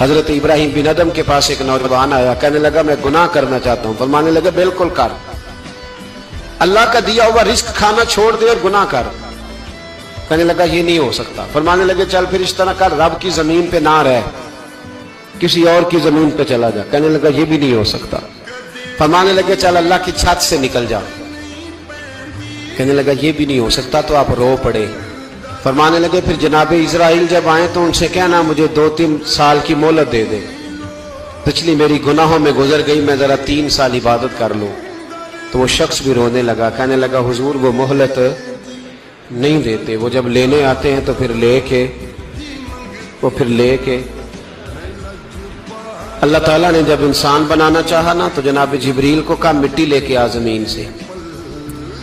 حضرت ابراہیم بن ادم کے پاس ایک نوجوان آیا، کہنے لگا میں گناہ کرنا چاہتا ہوں۔ فرمانے لگے بالکل کر، اللہ کا دیا ہوا رزق کھانا چھوڑ دے اور گناہ کر۔ کہنے لگا یہ نہیں ہو سکتا۔ فرمانے لگے چل پھر اس طرح کر، رب کی زمین پہ نہ رہ، کسی اور کی زمین پہ چلا جا۔ کہنے لگا یہ بھی نہیں ہو سکتا۔ فرمانے لگے چل اللہ کی چھت سے نکل جا۔ کہنے لگا یہ بھی نہیں ہو سکتا، تو آپ رو پڑے۔ فرمانے لگے پھر جناب اسرائیل جب آئیں تو ان سے کہنا مجھے 2-3 سال کی مہلت دے دے، پچھلی میری گناہوں میں گزر گئی، میں ذرا 3 سال عبادت کر لوں۔ تو وہ شخص بھی رونے لگا، کہنے لگا حضور وہ مہلت نہیں دیتے، وہ جب لینے آتے ہیں تو پھر لے کے اللہ تعالیٰ نے جب انسان بنانا چاہا نا تو جناب جبریل کو کہا مٹی لے کے آ زمین سے۔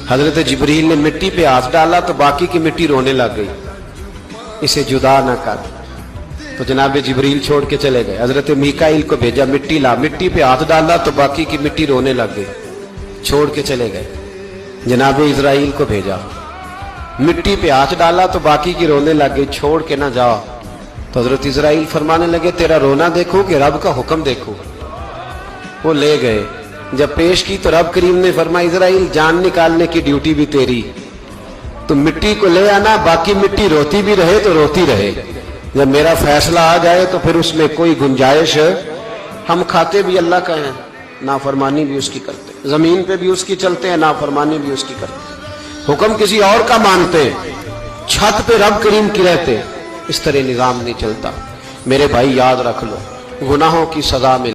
حضرت جبریل نے مٹی پہ ہاتھ ڈالا تو باقی کی مٹی رونے لگ گئی، اسے جدا نہ کر۔ تو جناب جبریل چھوڑ کے چلے گئے۔ حضرت میکائیل کو بھیجا، مٹی لا، مٹی پہ ہاتھ ڈالا تو باقی کی مٹی رونے لگ گئی، چھوڑ کے چلے گئے۔ جناب اسرائیل کو بھیجا، مٹی پہ ہاتھ ڈالا تو باقی کی رونے لگ گئی، چھوڑ کے نہ جاؤ۔ تو حضرت اسرائیل فرمانے لگے تیرا رونا دیکھو کہ رب کا حکم دیکھو۔ وہ لے گئے، جب پیش کی تو رب کریم نے فرمایا اسرائیل جان نکالنے کی ڈیوٹی بھی تیری، تو مٹی کو لے آنا، باقی مٹی روتی بھی رہے تو روتی رہے، جب میرا فیصلہ آ جائے تو پھر اس میں کوئی گنجائش، ہم کھاتے بھی اللہ کا ہیں، نافرمانی بھی اس کی کرتے ہیں، زمین پہ بھی اس کی چلتے ہیں، نافرمانی بھی اس کی کرتے ہیں، حکم کسی اور کا مانتے ہیں، چھت پہ رب کریم کی رہتے، اس طرح نظام نہیں چلتا۔ میرے بھائی یاد رکھ لو، گناہوں کی سزا میں